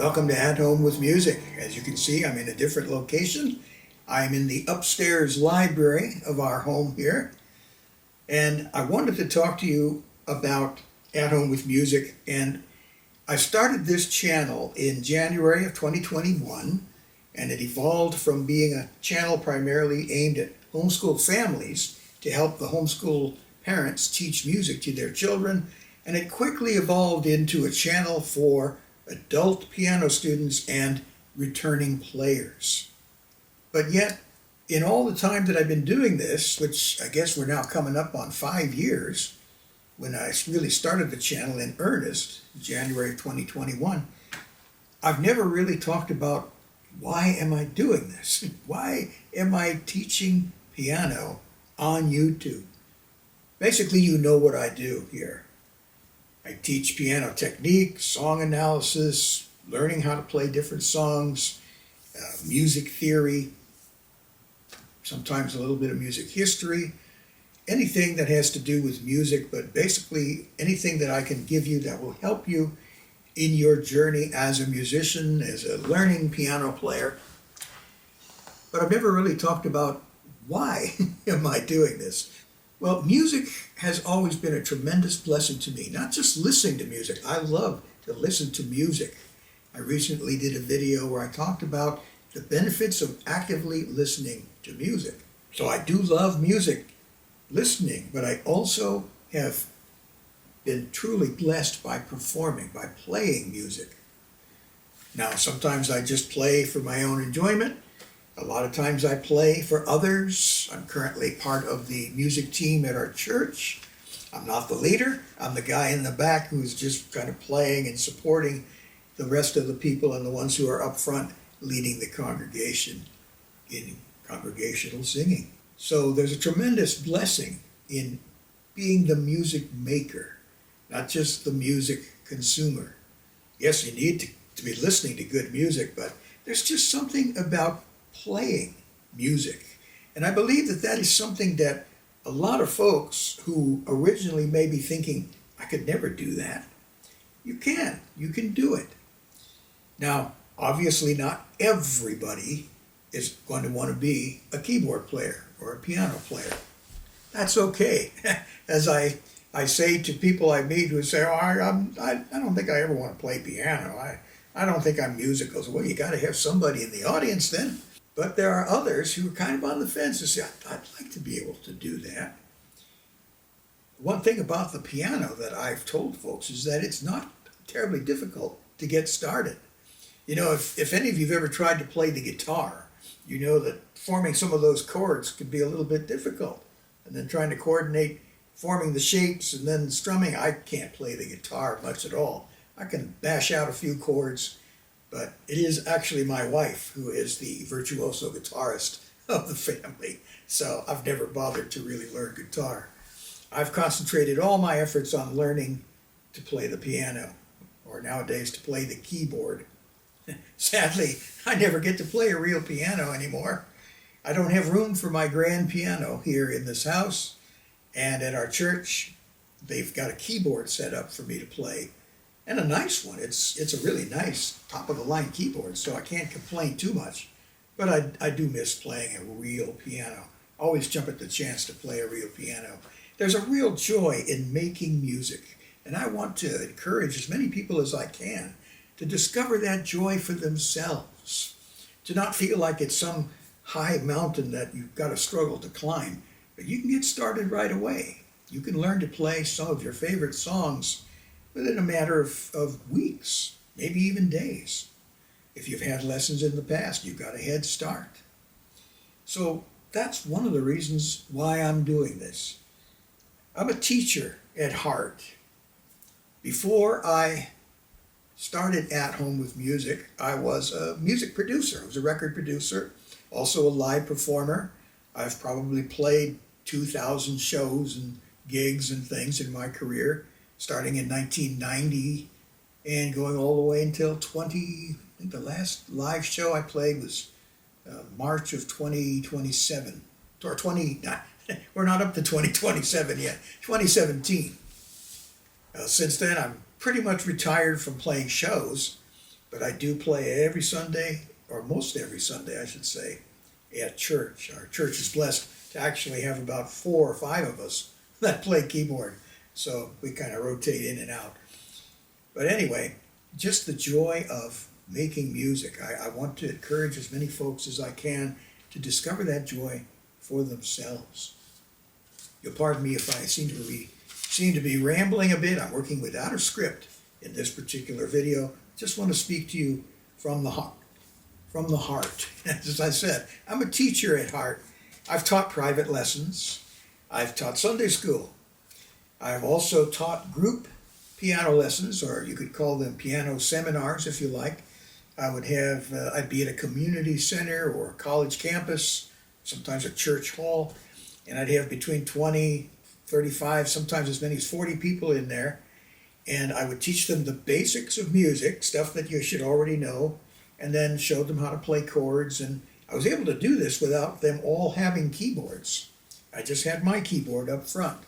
Welcome to At Home with Music. As you can see, I'm in a different location. I'm in the upstairs library of our home here. And I wanted to talk to you about At Home with Music. And I started this channel in January of 2021. And it evolved from being a channel primarily aimed at homeschool families to help the homeschool parents teach music to their children. And it quickly evolved into a channel for adult piano students and returning players. But yet, in all the time that I've been doing this, which I guess we're now coming up on 5 years, when I really started the channel in earnest, January of 2021, I've never really talked about why am I doing this? Why am I teaching piano on YouTube? Basically, you know what I do here. I teach piano technique, song analysis, learning how to play different songs, music theory, sometimes a little bit of music history, anything that has to do with music, but basically anything that I can give you that will help you in your journey as a musician, as a learning piano player. But I've never really talked about why am I doing this? Well, music has always been a tremendous blessing to me, not just listening to music. I love to listen to music. I recently did a video where I talked about the benefits of actively listening to music. So I do love music listening, but I also have been truly blessed by performing, by playing music. Now, sometimes I just play for my own enjoyment. A lot of times I play for others. I'm currently part of the music team at our church. I'm not the leader. I'm the guy in the back who's just kind of playing and supporting the rest of the people and the ones who are up front leading the congregation in congregational singing. So there's a tremendous blessing in being the music maker, not just the music consumer. Yes, you need to be listening to good music, but there's just something about playing music. And I believe that that is something that a lot of folks who originally may be thinking, I could never do that, you can do it. Now, obviously not everybody is going to want to be a keyboard player or a piano player. That's okay. As I say to people I meet who say, oh, I don't think I ever want to play piano. I don't think I'm musical. So, well, you got to have somebody in the audience then. But there are others who are kind of on the fence and say, I'd like to be able to do that. One thing about the piano that I've told folks is that it's not terribly difficult to get started. You know, if any of you have ever tried to play the guitar, you know that forming some of those chords could be a little bit difficult. And then trying to coordinate forming the shapes and then strumming, I can't play the guitar much at all. I can bash out a few chords, but it is actually my wife who is the virtuoso guitarist of the family. So I've never bothered to really learn guitar. I've concentrated all my efforts on learning to play the piano, or nowadays to play the keyboard. Sadly, I never get to play a real piano anymore. I don't have room for my grand piano here in this house, and at our church, they've got a keyboard set up for me to play. And a nice one. It's a really nice top-of-the-line keyboard, so I can't complain too much. But I do miss playing a real piano. Always jump at the chance to play a real piano. There's a real joy in making music, and I want to encourage as many people as I can to discover that joy for themselves, to not feel like it's some high mountain that you've got to struggle to climb, but you can get started right away. You can learn to play some of your favorite songs within a matter of weeks, maybe even days. If you've had lessons in the past, you've got a head start. So that's one of the reasons why I'm doing this. I'm a teacher at heart. Before I started At Home with Music, I was a music producer. I was a record producer, also a live performer. I've probably played 2,000 shows and gigs and things in my career, starting in 1990 and going all the way until I think the last live show I played was March of 2027, or we're not up to 2027 yet, 2017. Since then, I'm pretty much retired from playing shows, but I do play every Sunday, or most every Sunday, I should say, at church. Our church is blessed to actually have about 4 or 5 of us that play keyboard, so we kind of rotate in and out. But anyway, just the joy of making music. I want to encourage as many folks as I can to discover that joy for themselves. You'll pardon me if I seem to be rambling a bit. I'm working without a script in this particular video. Just want to speak to you from the heart. From the heart. As I said, I'm a teacher at heart. I've taught private lessons. I've taught Sunday school. I've also taught group piano lessons, or you could call them piano seminars if you like. I'd be at a community center or a college campus, sometimes a church hall, and I'd have between 20, 35, sometimes as many as 40 people in there. And I would teach them the basics of music, stuff that you should already know, and then show them how to play chords. And I was able to do this without them all having keyboards. I just had my keyboard up front.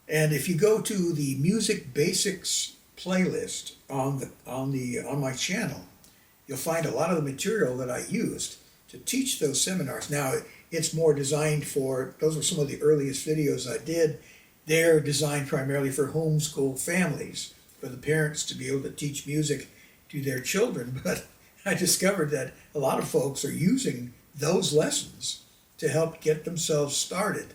And if you go to the Music Basics playlist on my channel, you'll find a lot of the material that I used to teach those seminars. Now, it's more designed for, those were some of the earliest videos I did. They're designed primarily for homeschool families, for the parents to be able to teach music to their children. But I discovered that a lot of folks are using those lessons to help get themselves started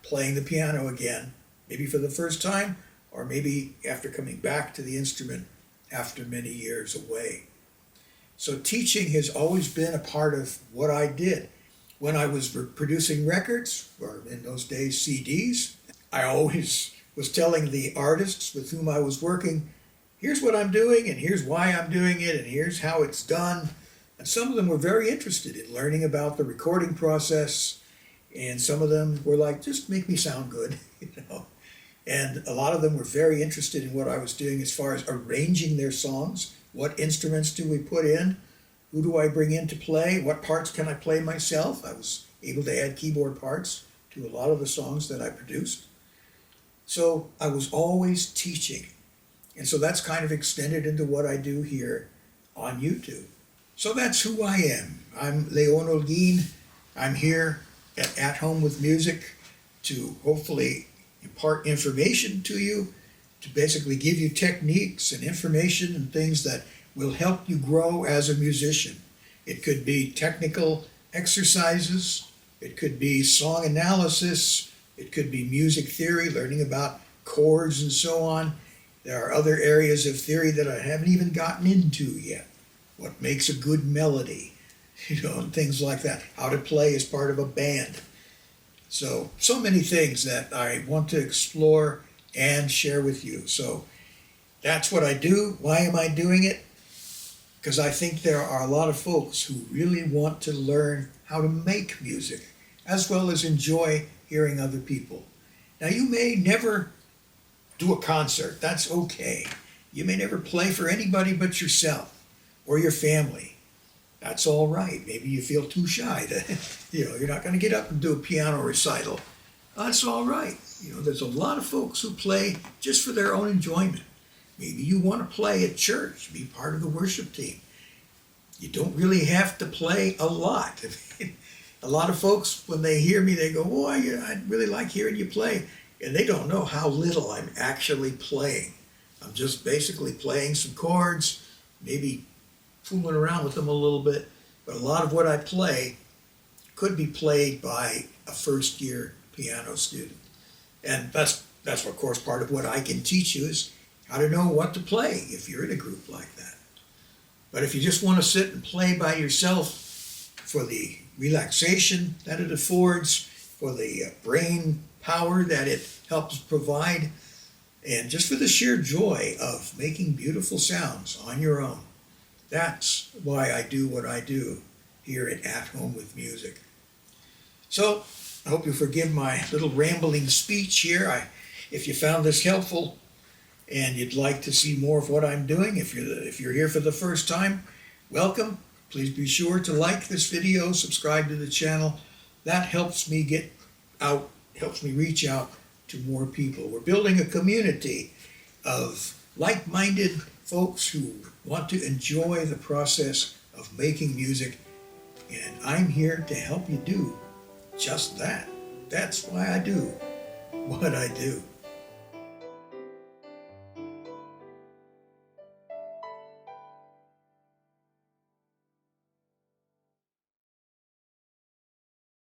playing the piano again, maybe for the first time, or maybe after coming back to the instrument after many years away. So teaching has always been a part of what I did. When I was producing records, or in those days CDs, I always was telling the artists with whom I was working, here's what I'm doing, and here's why I'm doing it, and here's how it's done. And some of them were very interested in learning about the recording process, and some of them were like, just make me sound good, you know. And a lot of them were very interested in what I was doing as far as arranging their songs. What instruments do we put in? Who do I bring in to play? What parts can I play myself? I was able to add keyboard parts to a lot of the songs that I produced. So I was always teaching. And so that's kind of extended into what I do here on YouTube. So that's who I am. I'm Leon Holguin. I'm here at Home with Music to hopefully impart information to you, to basically give you techniques and information and things that will help you grow as a musician. It could be technical exercises, it could be song analysis, it could be music theory, learning about chords and so on. There are other areas of theory that I haven't even gotten into yet. What makes a good melody, and things like that. How to play as part of a band. So many things that I want to explore and share with you. So that's what I do. Why am I doing it? Because I think there are a lot of folks who really want to learn how to make music, as well as enjoy hearing other people. Now, you may never do a concert. That's okay. You may never play for anybody but yourself or your family. That's all right. Maybe you feel too shy to, you're not going to get up and do a piano recital. That's all right. There's a lot of folks who play just for their own enjoyment. Maybe you want to play at church, be part of the worship team. You don't really have to play a lot. A lot of folks, when they hear me, they go, oh, I'd really like hearing you play. And they don't know how little I'm actually playing. I'm just basically playing some chords, maybe fooling around with them a little bit. But a lot of what I play could be played by a first-year piano student. And that's of course, part of what I can teach you is how to know what to play if you're in a group like that. But if you just want to sit and play by yourself for the relaxation that it affords, for the brain power that it helps provide, and just for the sheer joy of making beautiful sounds on your own, that's why I do what I do here at Home with Music. So I hope you forgive my little rambling speech here. If you found this helpful and you'd like to see more of what I'm doing, if you're here for the first time, welcome. Please be sure to like this video, subscribe to the channel. That helps me reach out to more people. We're building a community of like-minded folks who want to enjoy the process of making music, and I'm here to help you do just that. That's why I do what I do.